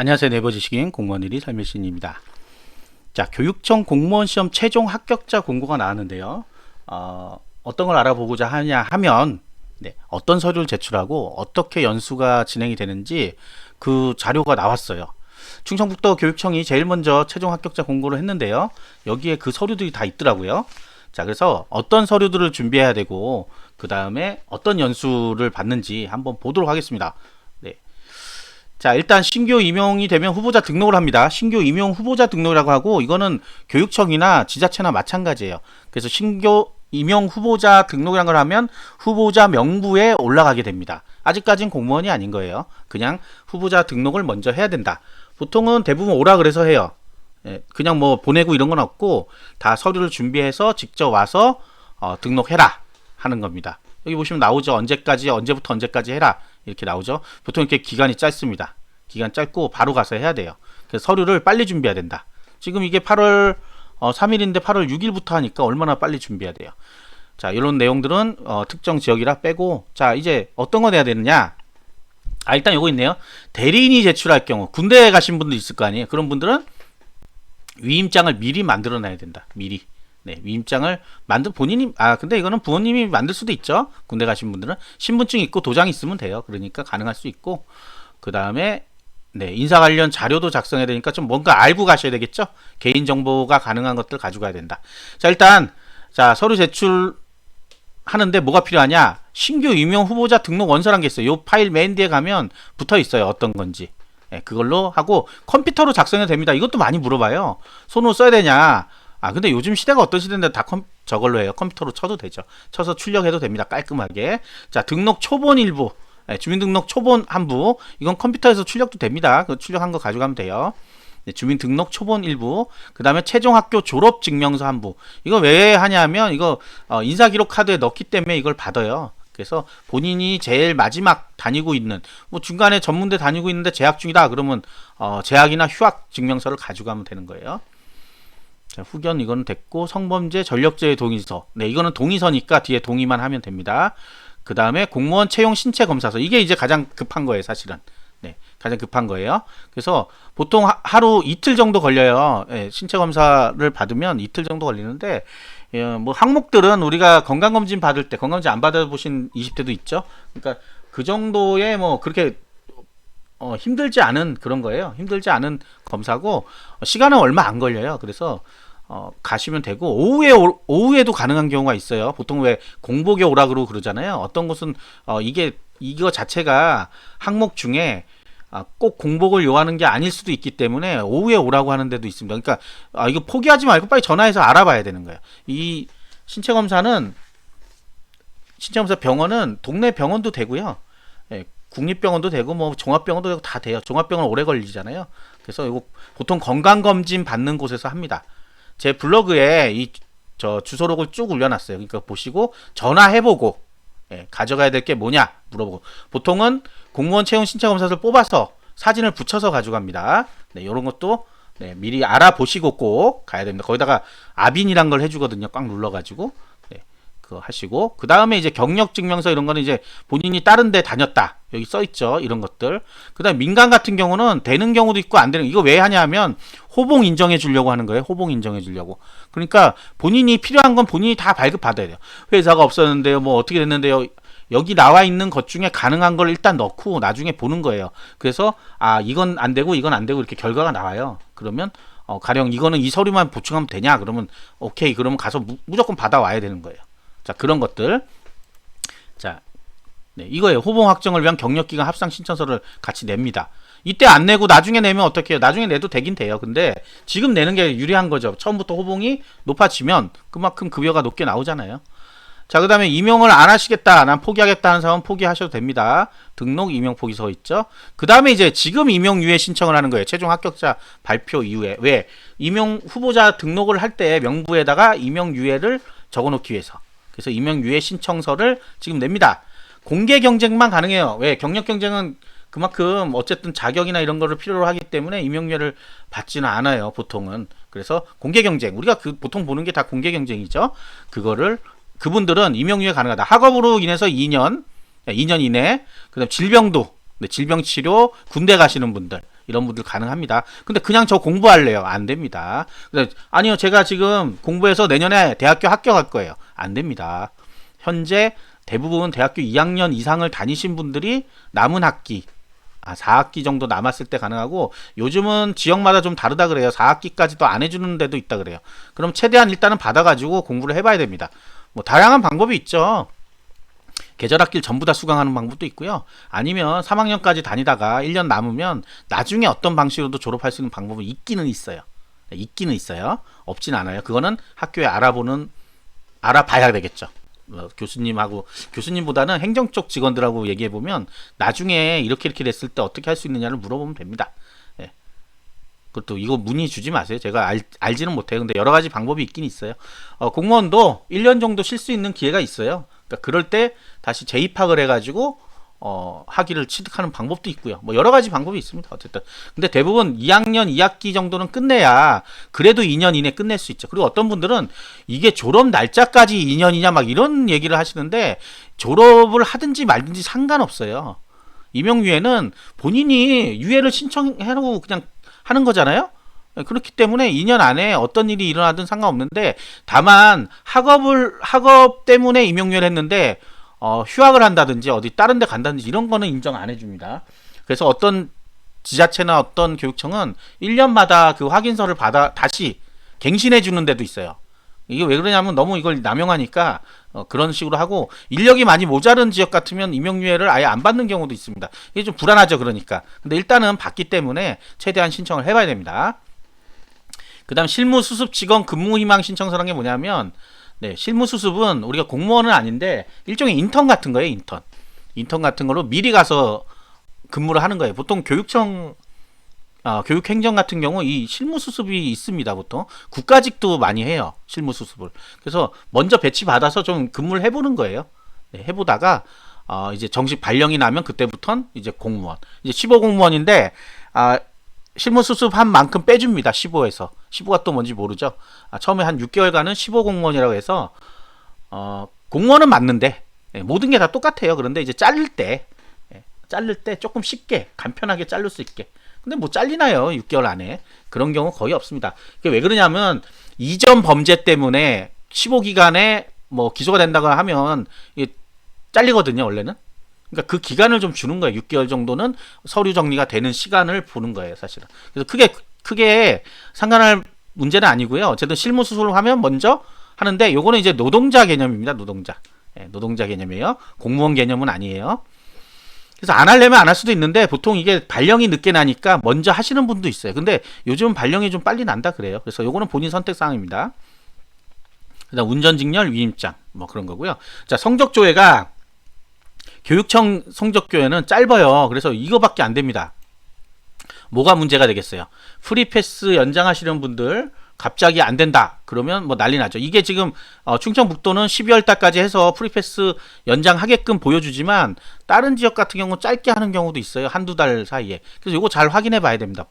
안녕하세요. 네이버 지식인 공무원 1위 설밀신입니다. 자, 교육청 공무원 시험 최종 합격자 공고가 나왔는데요. 어떤 걸 알아보고자 하냐 하면 어떤 서류를 제출하고 어떻게 연수가 진행이 되는지 그 자료가 나왔어요. 충청북도 교육청이 제일 먼저 최종 합격자 공고를 했는데요. 여기에 그 서류들이 다 있더라고요. 자, 그래서 어떤 서류들을 준비해야 되고 그 다음에 어떤 연수를 받는지 한번 보도록 하겠습니다. 자, 일단 신규 임용이 되면 후보자 등록을 합니다. 신규 임용 후보자 등록이라고 하고 이거는 교육청이나 지자체나 마찬가지예요. 그래서 신규 임용 후보자 등록이라는 걸 하면 후보자 명부에 올라가게 됩니다. 아직까지는 공무원이 아닌 거예요. 그냥 후보자 등록을 먼저 해야 된다. 보통은 대부분 오라 그래서 해요. 그냥 뭐 보내고 이런 건 없고 다 서류를 준비해서 직접 와서 등록해라 하는 겁니다. 여기 보시면 나오죠. 언제까지, 언제부터 언제까지 해라. 이렇게 나오죠. 보통 이렇게 기간이 짧습니다. 기간 짧고 바로 가서 해야 돼요. 그래서 서류를 빨리 준비해야 된다. 지금 이게 8월 3일인데 8월 6일부터 하니까 얼마나 빨리 준비해야 돼요. 자, 이런 내용들은 특정 지역이라 빼고, 자, 이제 어떤 거 내야 되느냐? 일단 요거 있네요. 대리인이 제출할 경우 군대에 가신 분들 있을 거 아니에요. 그런 분들은 위임장을 미리 만들어 놔야 된다. 미리. 위임장을 본인이, 근데 이거는 부모님이 만들 수도 있죠. 군대 가신 분들은 신분증 있고 도장 있으면 돼요. 그러니까 가능할 수 있고, 그 다음에 인사 관련 자료도 작성해야 되니까 좀 뭔가 알고 가셔야 되겠죠. 개인정보가 가능한 것들 가져가야 된다. 자, 일단 서류 제출 하는데 뭐가 필요하냐? 신규 임용 후보자 등록 원서란 게 있어요. 이 파일 맨 뒤에 가면 붙어 있어요. 어떤 건지. 그걸로 하고 컴퓨터로 작성해도 됩니다. 이것도 많이 물어봐요. 손으로 써야 되냐? 근데 요즘 시대가 어떤 시대인데 다 저걸로 해요. 컴퓨터로 쳐도 되죠. 쳐서 출력해도 됩니다. 깔끔하게. 자, 등록 초본 일부. 주민등록 초본 한부. 이건 컴퓨터에서 출력도 됩니다. 그 출력한 거 가져가면 돼요. 주민등록 초본 일부. 그 다음에 최종학교 졸업증명서 한부. 이거 왜 하냐면 이거 인사기록 카드에 넣기 때문에 이걸 받아요. 그래서 본인이 제일 마지막 다니고 있는, 뭐 중간에 전문대 다니고 있는데 재학 중이다 그러면 재학이나 휴학 증명서를 가져가면 되는 거예요. 자, 후견 이거는 됐고, 성범죄 전력제의 동의서. 이거는 동의서니까 뒤에 동의만 하면 됩니다. 그 다음에 공무원 채용 신체 검사서. 이게 이제 가장 급한 거예요, 사실은. 가장 급한 거예요. 그래서 보통 하루 이틀 정도 걸려요. 신체 검사를 받으면 이틀 정도 걸리는데, 뭐 항목들은 우리가 건강검진 받을 때, 건강검진 안 받아보신 20대도 있죠. 그러니까 그 정도의 뭐 그렇게 힘들지 않은 그런 거예요. 힘들지 않은 검사고 시간은 얼마 안 걸려요. 그래서 가시면 되고, 오후에도 가능한 경우가 있어요. 보통 왜 공복에 오라 그러잖아요. 어떤 곳은 이거 자체가 항목 중에 꼭 공복을 요하는 게 아닐 수도 있기 때문에 오후에 오라고 하는 데도 있습니다. 그러니까 이거 포기하지 말고 빨리 전화해서 알아봐야 되는 거예요. 이 신체검사 병원은 동네 병원도 되고요. 국립병원도 되고 뭐 종합병원도 되고 다 돼요. 종합병원 오래 걸리잖아요. 그래서 이거 보통 건강검진 받는 곳에서 합니다. 제 블로그에 저 주소록을 쭉 올려놨어요. 그러니까 보시고 전화해보고 가져가야 될 게 뭐냐 물어보고, 보통은 공무원 채용 신체 검사를 뽑아서 사진을 붙여서 가져갑니다. 이런 것도 미리 알아보시고 꼭 가야 됩니다. 거기다가 아빈이란 걸 해주거든요. 꽉 눌러가지고 그거 하시고, 그 다음에 이제 경력증명서 이런 거는 이제 본인이 다른 데 다녔다 여기 써있죠. 이런 것들. 그 다음에 민간 같은 경우는 되는 경우도 있고 안 되는, 이거 왜 하냐 하면 호봉 인정해 주려고 하는 거예요. 호봉 인정해 주려고. 그러니까 본인이 필요한 건 본인이 다 발급 받아야 돼요. 회사가 없었는데요, 뭐 어떻게 됐는데요, 여기 나와 있는 것 중에 가능한 걸 일단 넣고 나중에 보는 거예요. 그래서 이건 안 되고 이건 안 되고 이렇게 결과가 나와요. 그러면 가령 이거는 이 서류만 보충하면 되냐 그러면 오케이, 그러면 가서 무조건 받아와야 되는 거예요. 자, 그런 것들. 자, 이거예요. 호봉 확정을 위한 경력기간 합상 신청서를 같이 냅니다. 이때 안 내고 나중에 내면 어떻게 해요? 나중에 내도 되긴 돼요. 근데 지금 내는 게 유리한 거죠. 처음부터 호봉이 높아지면 그만큼 급여가 높게 나오잖아요. 자, 그 다음에 임용을 안 하시겠다, 난 포기하겠다 하는 사람은 포기하셔도 됩니다. 등록 임용 포기서 있죠. 그 다음에 이제 지금 임용 유예 신청을 하는 거예요. 최종 합격자 발표 이후에. 왜? 임용 후보자 등록을 할 때 명부에다가 임용 유예를 적어 놓기 위해서. 그래서 임용 유예 신청서를 지금 냅니다. 공개 경쟁만 가능해요. 왜? 경력 경쟁은 그만큼 어쨌든 자격이나 이런 거를 필요로 하기 때문에 임용 유예를 받지는 않아요, 보통은. 그래서 공개 경쟁, 우리가 보통 보는 게 다 공개 경쟁이죠. 그분들은 임용 유예 가능하다. 학업으로 인해서 2년 이내. 그다음 질병도, 질병 치료, 군대 가시는 분들, 이런 분들 가능합니다. 근데 그냥 저 공부할래요? 안 됩니다. 아니요, 제가 지금 공부해서 내년에 대학교 합격할 거예요. 안 됩니다. 현재 대부분 대학교 2학년 이상을 다니신 분들이 남은 학기 4학기 정도 남았을 때 가능하고, 요즘은 지역마다 좀 다르다 그래요. 4학기까지도 안 해주는 데도 있다 그래요. 그럼 최대한 일단은 받아가지고 공부를 해봐야 됩니다. 뭐 다양한 방법이 있죠. 계절학기를 전부 다 수강하는 방법도 있고요. 아니면 3학년까지 다니다가 1년 남으면 나중에 어떤 방식으로도 졸업할 수 있는 방법은 있기는 있어요. 있기는 있어요. 없진 않아요. 그거는 학교에 알아봐야 되겠죠. 교수님보다는 행정 쪽 직원들하고 얘기해 보면 나중에 이렇게 됐을 때 어떻게 할 수 있느냐를 물어보면 됩니다. 예. 그것도 이거 문의 주지 마세요. 제가 알지는 못해요. 근데 여러 가지 방법이 있긴 있어요. 공무원도 1년 정도 쉴 수 있는 기회가 있어요. 그러니까 그럴 때 다시 재입학을 해가지고 학위를 취득하는 방법도 있고요. 뭐 여러 가지 방법이 있습니다. 어쨌든 근데 대부분 2학년 2학기 정도는 끝내야 그래도 2년 이내 끝낼 수 있죠. 그리고 어떤 분들은 이게 졸업 날짜까지 2년이냐 막 이런 얘기를 하시는데, 졸업을 하든지 말든지 상관없어요. 임용유예는 본인이 유예를 신청하고 그냥 하는 거잖아요. 그렇기 때문에 2년 안에 어떤 일이 일어나든 상관없는데, 다만 학업 때문에 임용유예를 했는데 휴학을 한다든지 어디 다른 데 간다든지 이런 거는 인정 안 해줍니다. 그래서 어떤 지자체나 어떤 교육청은 1년마다 그 확인서를 받아 다시 갱신해 주는 데도 있어요. 이게 왜 그러냐면 너무 이걸 남용하니까 그런 식으로 하고, 인력이 많이 모자른 지역 같으면 임용유예를 아예 안 받는 경우도 있습니다. 이게 좀 불안하죠. 그러니까. 근데 일단은 받기 때문에 최대한 신청을 해봐야 됩니다. 그 다음 실무수습 직원 근무희망 신청서라는 게 뭐냐면, 네, 실무수습은 우리가 공무원은 아닌데 일종의 인턴 같은 거예요. 인턴 같은 걸로 미리 가서 근무를 하는 거예요. 보통 교육청 교육행정 같은 경우 이 실무수습이 있습니다. 보통 국가직도 많이 해요. 실무수습을. 그래서 먼저 배치받아서 좀 근무를 해보는 거예요. 네, 해보다가 이제 정식 발령이 나면 그때부터는 이제 공무원, 이제 15공무원인데 실무수습한 만큼 빼줍니다. 15에서. 15가 또 뭔지 모르죠. 처음에 한 6개월간은 15공무원이라고 해서 공무원은 맞는데 모든 게 다 똑같아요. 그런데 이제 자를 때 조금 쉽게 간편하게 자를 수 있게. 근데 뭐 잘리나요? 6개월 안에. 그런 경우 거의 없습니다. 그게 왜 그러냐면 이전 범죄 때문에 15기간에 뭐 기소가 된다고 하면 이게 잘리거든요. 원래는. 그러니까 그 기간을 좀 주는 거예요. 6개월 정도는 서류 정리가 되는 시간을 보는 거예요, 사실은. 그래서 크게 상관할 문제는 아니고요. 어쨌든 실무수습을 하면 먼저 하는데, 요거는 이제 노동자 개념입니다. 노동자 개념이에요. 공무원 개념은 아니에요. 그래서 안 하려면 안 할 수도 있는데, 보통 이게 발령이 늦게 나니까 먼저 하시는 분도 있어요. 근데 요즘 발령이 좀 빨리 난다 그래요. 그래서 요거는 본인 선택 사항입니다. 그다음 운전직렬 위임장 뭐 그런 거고요. 자, 성적조회가 교육청 성적교회는 짧아요. 그래서 이거밖에 안 됩니다. 뭐가 문제가 되겠어요? 프리패스 연장하시는 분들 갑자기 안 된다 그러면 뭐 난리 나죠. 이게 지금 충청북도는 12월 달까지 해서 프리패스 연장하게끔 보여주지만 다른 지역 같은 경우 짧게 하는 경우도 있어요. 한두 달 사이에. 그래서 이거 잘 확인해 봐야 됩니다.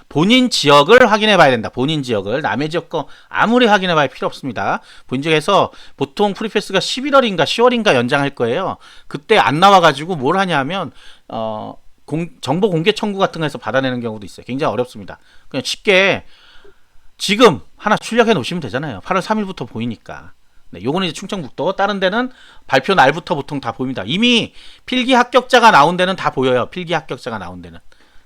본인 지역을 확인해 봐야 된다. 본인 지역을. 남의 지역 거 아무리 확인해 봐야 필요 없습니다. 본인 지역에서 보통 프리패스가 11월인가 10월인가 연장할 거예요. 그때 안 나와가지고 뭘 하냐면 정보 공개 청구 같은 거에서 받아내는 경우도 있어요. 굉장히 어렵습니다. 그냥 쉽게 지금 하나 출력해 놓으시면 되잖아요. 8월 3일부터 보이니까. 네, 요거는 이제 충청북도. 다른 데는 발표 날부터 보통 다 보입니다. 이미 필기 합격자가 나온 데는 다 보여요. 필기 합격자가 나온 데는.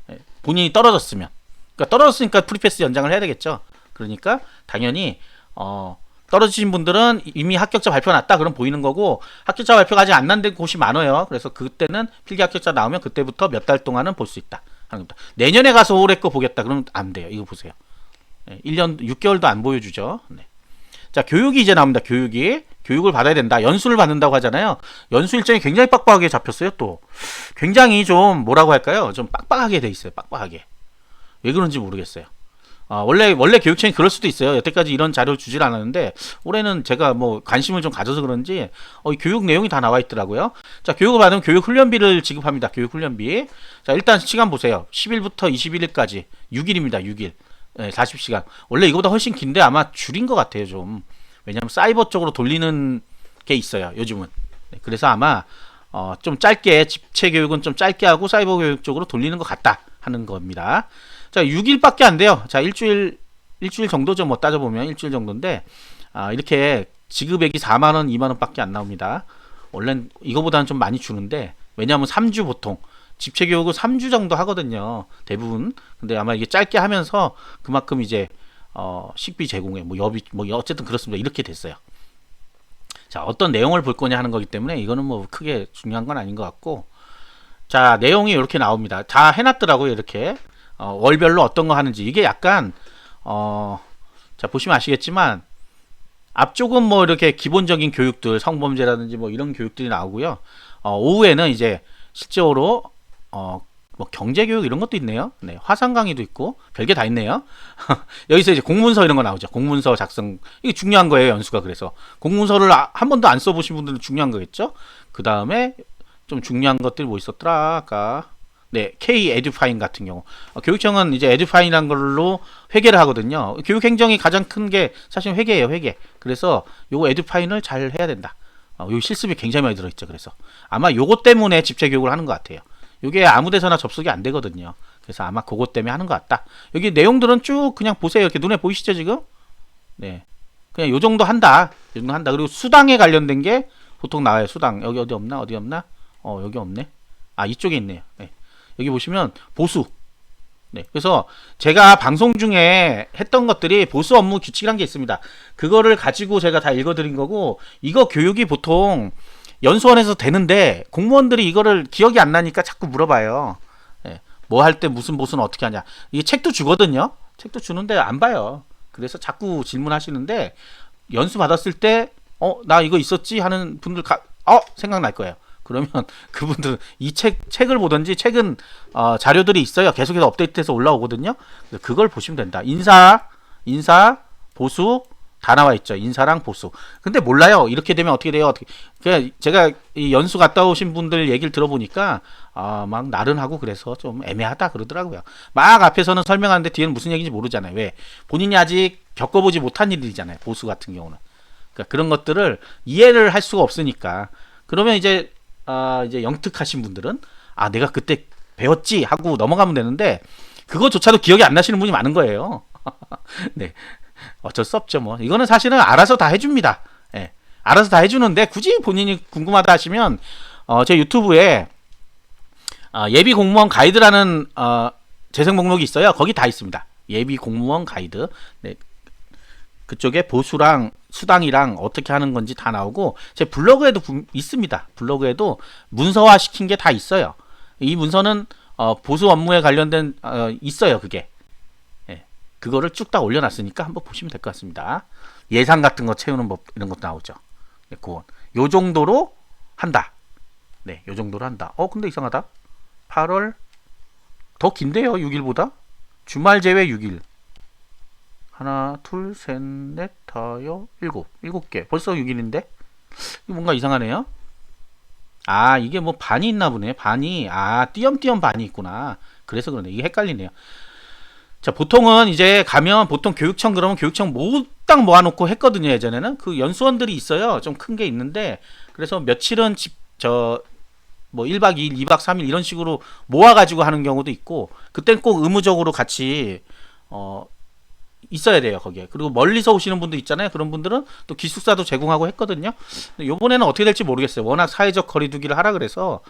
네, 본인이 떨어졌으면. 그러니까 떨어졌으니까 프리패스 연장을 해야 되겠죠. 그러니까 당연히 떨어지신 분들은 이미 합격자 발표 났다 그럼 보이는 거고, 합격자 발표가 아직 안 난 곳이 많아요. 그래서 그때는 필기 합격자 나오면 그때부터 몇 달 동안은 볼 수 있다 하는 겁니다. 내년에 가서 올해 거 보겠다 그러면 안 돼요. 이거 보세요. 1년 6개월도 안 보여주죠. 네. 자, 교육이 이제 나옵니다. 교육을 받아야 된다. 연수를 받는다고 하잖아요. 연수 일정이 굉장히 빡빡하게 잡혔어요. 또 굉장히 좀 뭐라고 할까요? 좀 빡빡하게 돼 있어요. 빡빡하게. 왜 그런지 모르겠어요. 원래 교육청이 그럴 수도 있어요. 여태까지 이런 자료를 주질 않았는데 올해는 제가 뭐 관심을 좀 가져서 그런지 교육 내용이 다 나와 있더라고요. 자, 교육을 받으면 교육 훈련비를 지급합니다. 교육 훈련비. 자, 일단 시간 보세요. 10일부터 21일까지 6일입니다. 6일. 네, 40시간. 원래 이거보다 훨씬 긴데 아마 줄인 것 같아요, 좀. 왜냐면 사이버 쪽으로 돌리는 게 있어요, 요즘은. 네, 그래서 아마 좀 짧게, 집체 교육은 좀 짧게 하고 사이버 교육 쪽으로 돌리는 것 같다. 하는 겁니다. 자, 6일밖에 안 돼요. 자, 일주일 정도죠. 뭐 따져보면 일주일 정도인데, 이렇게 지급액이 4만원, 2만원 밖에 안 나옵니다. 원래는 이거보다는 좀 많이 주는데, 왜냐하면 3주 보통, 집체교육을 3주 정도 하거든요. 대부분. 근데 아마 이게 짧게 하면서 그만큼 이제, 식비 제공에, 뭐 여비, 뭐 어쨌든 그렇습니다. 이렇게 됐어요. 자, 어떤 내용을 볼 거냐 하는 거기 때문에 이거는 뭐 크게 중요한 건 아닌 것 같고, 자, 내용이 이렇게 나옵니다. 다 해놨더라고요. 이렇게. 월별로 어떤 거 하는지. 이게 약간, 자, 보시면 아시겠지만, 앞쪽은 뭐 이렇게 기본적인 교육들, 성범죄라든지 뭐 이런 교육들이 나오고요. 오후에는 이제 실제로, 뭐 경제교육 이런 것도 있네요. 네, 화상 강의도 있고, 별게 다 있네요. 여기서 이제 공문서 이런 거 나오죠. 공문서 작성. 이게 중요한 거예요, 연수가. 그래서. 공문서를 한 번도 안 써보신 분들은 중요한 거겠죠. 그 다음에 좀 중요한 것들이 뭐 있었더라, 아까. 네, K 에듀파인 같은 경우. 교육청은 이제 에듀파인이라는 걸로 회계를 하거든요. 교육행정이 가장 큰 게 사실 회계예요, 회계. 그래서 요거 에듀파인을 잘 해야 된다. 요 실습이 굉장히 많이 들어있죠. 그래서 아마 요거 때문에 집체교육을 하는 것 같아요. 요게 아무 데서나 접속이 안 되거든요. 그래서 아마 그거 때문에 하는 것 같다. 여기 내용들은 쭉 그냥 보세요. 이렇게 눈에 보이시죠, 지금? 네. 그냥 요 정도 한다. 요 정도 한다. 그리고 수당에 관련된 게 보통 나와요. 수당. 여기 어디 없나? 어디 없나? 여기 없네. 이쪽에 있네요. 네. 여기 보시면 보수. 네. 그래서 제가 방송 중에 했던 것들이 보수 업무 규칙이란 게 있습니다. 그거를 가지고 제가 다 읽어드린 거고, 이거 교육이 보통 연수원에서 되는데 공무원들이 이거를 기억이 안 나니까 자꾸 물어봐요. 네. 뭐 할 때 무슨 보수는 어떻게 하냐. 이게 책도 주거든요. 책도 주는데 안 봐요. 그래서 자꾸 질문하시는데, 연수 받았을 때 나 이거 있었지 하는 분들 생각날 거예요. 그러면 그분들은 이 책을 보든지, 책은 자료들이 있어요. 계속해서 업데이트해서 올라오거든요. 그걸 보시면 된다. 인사, 보수 다 나와 있죠. 인사랑 보수. 근데 몰라요. 이렇게 되면 어떻게 돼요? 그러니까 제가 이 연수 갔다 오신 분들 얘기를 들어보니까 막 나른하고 그래서 좀 애매하다 그러더라고요. 막 앞에서는 설명하는데 뒤에는 무슨 얘기인지 모르잖아요. 왜? 본인이 아직 겪어보지 못한 일이잖아요. 보수 같은 경우는. 그러니까 그런 것들을 이해를 할 수가 없으니까. 그러면 이제 영특하신 분들은 내가 그때 배웠지 하고 넘어가면 되는데, 그거조차도 기억이 안 나시는 분이 많은 거예요. 네, 어쩔 수 없죠. 뭐 이거는 사실은 알아서 다 해줍니다. 예, 알아서 다 해주는데 굳이 본인이 궁금하다 하시면 제 유튜브에 예비 공무원 가이드라는 재생 목록이 있어요. 거기 다 있습니다. 예비 공무원 가이드. 네, 그쪽에 보수랑 수당이랑 어떻게 하는 건지 다 나오고, 제 블로그에도 있습니다. 블로그에도 문서화 시킨 게 다 있어요. 이 문서는 보수 업무에 관련된 있어요. 그게. 예, 그거를 쭉 다 올려놨으니까 한번 보시면 될 것 같습니다. 예산 같은 거 채우는 법 이런 것도 나오죠. 네, 그건 요 정도로 한다. 네, 요 정도로 한다. 근데 이상하다. 8월 더 긴데요. 6일보다. 주말 제외 6일. 하나, 둘, 셋, 넷, 다섯, 일곱 개. 벌써 6일인데? 이거 뭔가 이상하네요. 이게 뭐 반이 있나 보네. 반이, 띄엄띄엄 반이 있구나. 그래서 그러네. 이게 헷갈리네요. 자, 보통은 이제 가면 보통 교육청 그러면 교육청 딱 모아놓고 했거든요. 예전에는. 그 연수원들이 있어요. 좀 큰 게 있는데. 그래서 며칠은 뭐 1박 2일, 2박 3일 이런 식으로 모아가지고 하는 경우도 있고, 그땐 꼭 의무적으로 같이, 있어야 돼요, 거기에. 그리고 멀리서 오시는 분들 있잖아요. 그런 분들은 또 기숙사도 제공하고 했거든요. 근데 요번에는 어떻게 될지 모르겠어요. 워낙 사회적 거리두기를 하라 그래서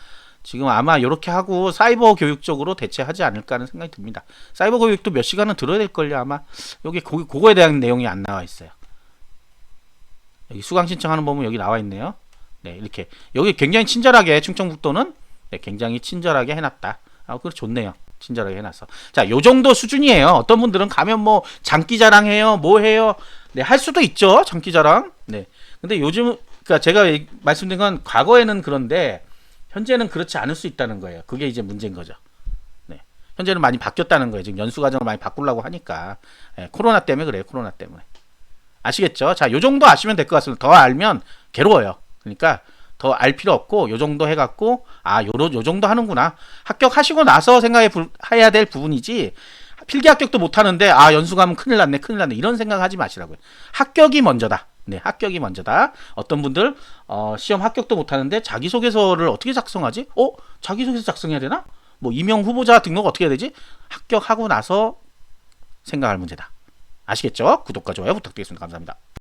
지금 아마 이렇게 하고 사이버 교육 쪽으로 대체하지 않을까 하는 생각이 듭니다. 사이버 교육도 몇 시간은 들어야 될걸요, 아마. 여기 그거에 대한 내용이 안 나와 있어요. 여기 수강 신청하는 법은 여기 나와 있네요. 네, 이렇게. 여기 굉장히 친절하게, 충청북도는 굉장히 친절하게 해놨다. 그거 좋네요. 친절하게 해놨어. 자, 요 정도 수준이에요. 어떤 분들은 가면 뭐 장기자랑 해요, 뭐 해요. 네, 할 수도 있죠, 장기자랑. 네. 근데 요즘, 그러니까 제가 말씀드린 건 과거에는 그런데 현재는 그렇지 않을 수 있다는 거예요. 그게 이제 문제인 거죠. 네. 현재는 많이 바뀌었다는 거예요. 지금 연수 과정을 많이 바꾸려고 하니까. 네, 코로나 때문에 그래요. 코로나 때문에. 아시겠죠? 자, 요 정도 아시면 될 것 같습니다. 더 알면 괴로워요. 그러니까 더 알 필요 없고, 요 정도 해갖고, 요 정도 하는구나. 합격하시고 나서 해야 될 부분이지, 필기 합격도 못하는데, 연수 가면 큰일 났네. 이런 생각하지 마시라고요. 합격이 먼저다. 네, 합격이 먼저다. 어떤 분들, 시험 합격도 못하는데, 자기소개서를 어떻게 작성하지? 자기소개서 작성해야 되나? 뭐 임용 후보자 등록 어떻게 해야 되지? 합격하고 나서 생각할 문제다. 아시겠죠? 구독과 좋아요 부탁드리겠습니다. 감사합니다.